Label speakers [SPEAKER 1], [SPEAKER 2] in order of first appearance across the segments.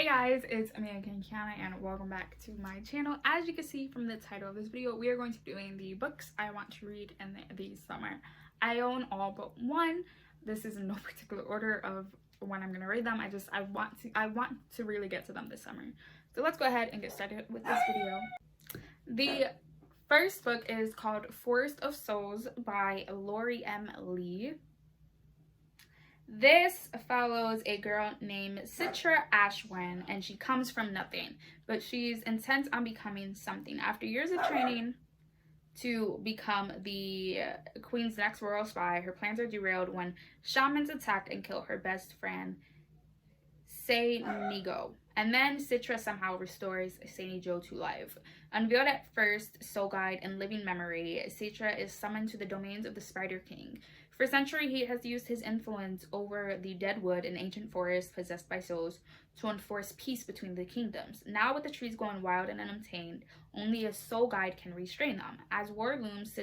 [SPEAKER 1] guys, it's American Kiana and welcome back to my channel. As you can see from the title of this video, we are going to be doing the books I want to read in the summer. I own all but one. This is in no particular order of when I'm going to read them. I want to really get to them this summer. So let's go ahead and get started with this video. The first book is called Forest of Souls by Lori M. Lee. This follows a girl named Citra Ashwin, and she comes from nothing, but she's intent on becoming something. After years of training to become the queen's next royal spy, her plans are derailed when shamans attack and kill her best friend, Seinigo. And then Citra somehow restores Seinigo to life. Unveiled at first, soul guide and living memory, Citra is summoned to the domains of the Spider King. For centuries, he has used his influence over the deadwood and ancient forests possessed by souls to enforce peace between the kingdoms. Now with the trees going wild and untamed, only a soul guide can restrain them. As war looms,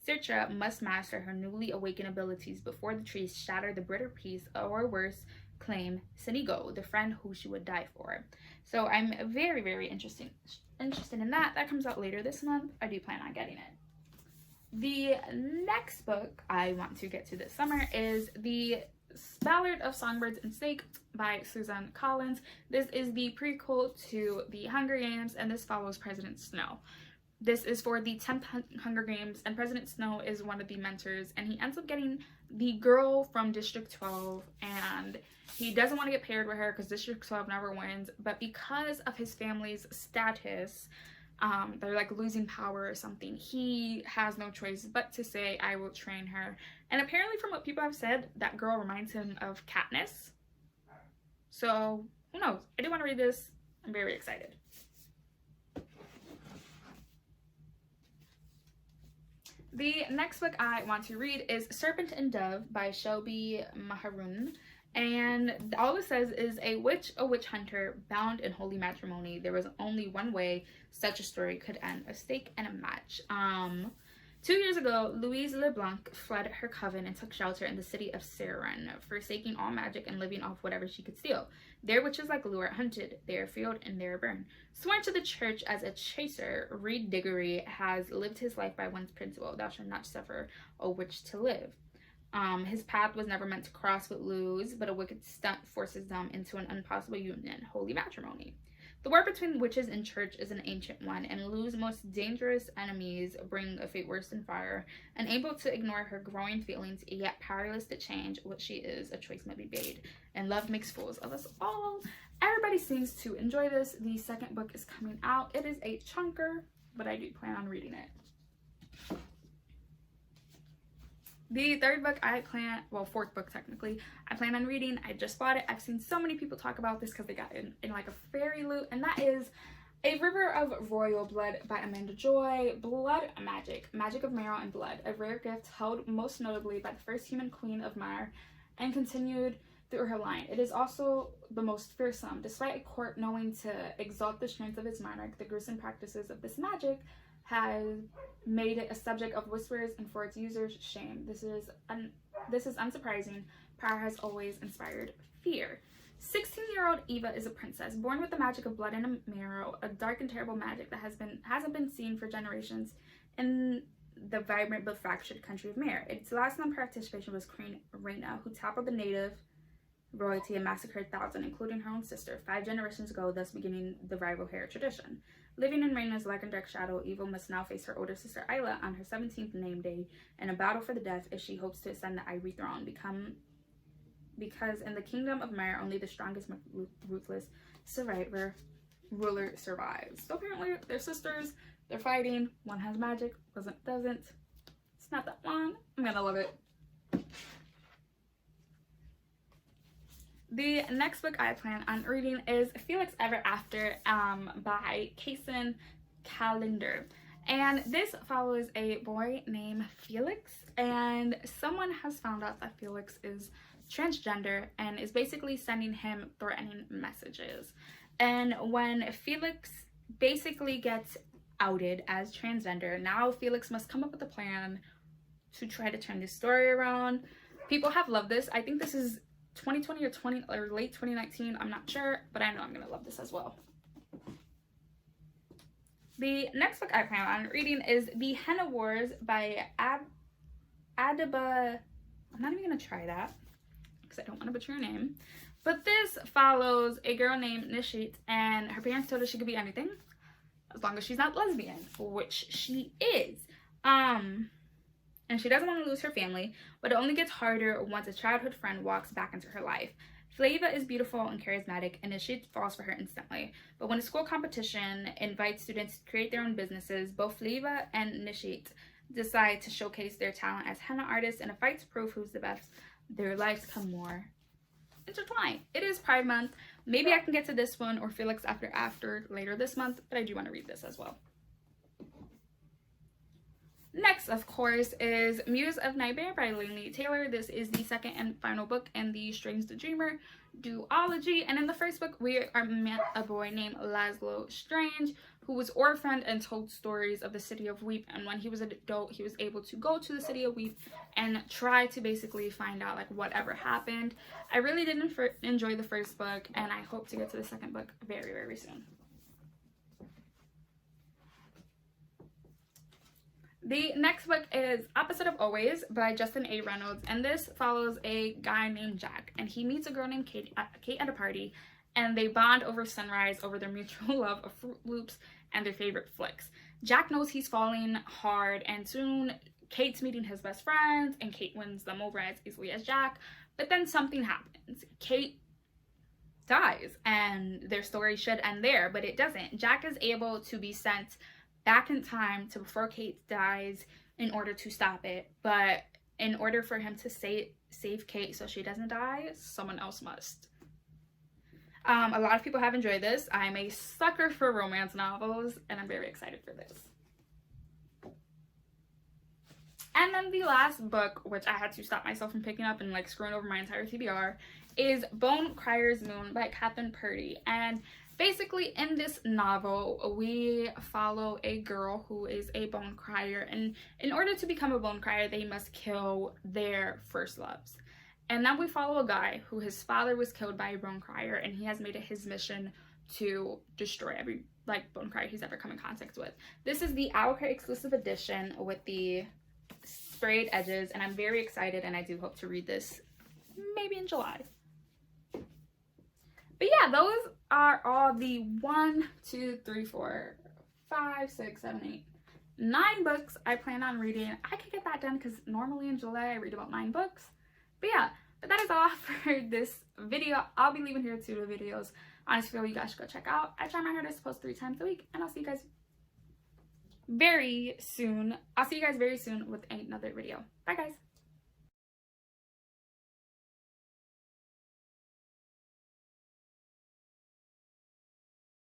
[SPEAKER 1] Citra must master her newly awakened abilities before the trees shatter the bitter peace, or worse, claim Seinigo, the friend who she would die for. So I'm very interested in that. That comes out later this month. I do plan on getting it. The next book I want to get to this summer is The Ballad of Songbirds and Snake by Susan Collins. This is the prequel to The Hunger Games, and this follows President Snow. This is for the 10th Hunger Games, and President Snow is one of the mentors, and he ends up getting the girl from District 12, and he doesn't want to get paired with her because District 12 never wins, but because of his family's status, they're like losing power or something, he has no choice but to say, I will train her. And apparently from what people have said, that girl reminds him of Katniss. So who knows? I do want to read this. I'm very excited. The next book I want to read is Serpent and Dove by Shelby Maharoon. And all it says is a witch hunter bound in holy matrimony. There was only one way such a story could end, a stake and a match. 2 years ago, Louise LeBlanc fled her coven and took shelter in the city of Seren, forsaking all magic and living off whatever she could steal. There witches like Lure hunted, they are field and they are burned. Sworn to the church as a chaser, Reed Diggory has lived his life by one principle: thou shalt not suffer a witch to live. His path was never meant to cross with Lou's, but a wicked stunt forces them into an impossible union, holy matrimony. The war between witches and church is an ancient one, and Lou's most dangerous enemies bring a fate worse than fire. Unable to ignore her growing feelings, yet powerless to change what she is, a choice may be made, and love makes fools of us all. Everybody seems to enjoy this. The second book is coming out. It is a chunker, but I do plan on reading it. The third book fourth book technically, I plan on reading. I just bought it. I've seen so many people talk about this because they got it in like a fairy loot, and that is A River of Royal Blood by Amanda Joy. Blood magic of marrow and blood, a rare gift held most notably by the first human queen of Mar and continued through her line. It is also the most fearsome. Despite a court knowing to exalt the strength of its monarch, the gruesome practices of this magic has made it a subject of whispers and for its users shame. This is unsurprising. Power has always inspired fear. 16-year-old Eva is a princess born with the magic of blood and marrow, a dark and terrible magic that hasn't been seen for generations in the vibrant but fractured country of Mare. Its last known participation was Queen Rhaena, who toppled the native royalty and massacred thousands, including her own sister, 5 generations ago, thus beginning the rival hair tradition. Living in Rhaena's black and dark shadow, Eva must now face her older sister Isla on her 17th name day in a battle for the death if she hopes to ascend the Ivory Throne. Because in the kingdom of Mare, only the strongest, ruthless ruler survives. So apparently they're sisters, they're fighting, one has magic, doesn't. It's not that long. I'm gonna love it. The next book I plan on reading is Felix Ever After by Kason Calendar. And this follows a boy named Felix, and someone has found out that Felix is transgender and is basically sending him threatening messages. And when Felix basically gets outed as transgender, now Felix must come up with a plan to try to turn this story around. People have loved this. I think this is 2020 or late 2019. I'm not sure, but I know I'm gonna love this as well. The next book I plan on reading is The Henna Wars by Adiba. I'm not even gonna try that because I don't want to butcher her name. But this follows a girl named Nishit, and her parents told her she could be anything as long as she's not lesbian, which she is. And she doesn't want to lose her family, but it only gets harder once a childhood friend walks back into her life. Flava is beautiful and charismatic, and Nishit falls for her instantly. But when a school competition invites students to create their own businesses, both Flava and Nishit decide to showcase their talent as henna artists in a fight to prove who's the best. Their lives become more intertwined. It is Pride Month. Maybe I can get to this one or Felix after later this month, but I do want to read this as well. Next, of course, is Muse of Nightmare by Laini Taylor. This is the second and final book in the Strange the Dreamer duology. And in the first book, we are met a boy named Laszlo Strange, who was orphaned and told stories of the city of Weep. And when he was an adult, he was able to go to the city of Weep and try to basically find out like whatever happened. I really did enjoy the first book, and I hope to get to the second book very, very soon. The next book is Opposite of Always by Justin A. Reynolds, and this follows a guy named Jack, and he meets a girl named Kate at a party, and they bond over sunrise over their mutual love of Fruit Loops and their favorite flicks. Jack knows he's falling hard, and soon Kate's meeting his best friends, and Kate wins them over as easily as Jack, but then something happens. Kate dies, and their story should end there, but it doesn't. Jack is able to be sent back in time to before Kate dies in order to stop it, but in order for him to save Kate so she doesn't die, someone else must. A lot of people have enjoyed this. I'm a sucker for romance novels, and I'm very excited for this. And then the last book, which I had to stop myself from picking up and like screwing over my entire TBR, is Bone Criers Moon by Catherine Purdy. And basically in this novel, we follow a girl who is a bone crier, and in order to become a bone crier, they must kill their first loves. And then we follow a guy who his father was killed by a bone crier, and he has made it his mission to destroy every bone crier he's ever come in contact with. This is the Owlcare exclusive edition with the sprayed edges, and I'm very excited, and I do hope to read this maybe in July. But yeah, those are all the 1, 2, 3, 4, 5, 6, 7, 8, 9 books I plan on reading. I could get that done because normally in July I read about 9 books. But yeah, but that is all for this video. I'll be leaving here 2 videos. Honestly, you guys should go check out. I try my hardest to post 3 times a week, and I'll see you guys very soon. I'll see you guys very soon with another video. Bye guys.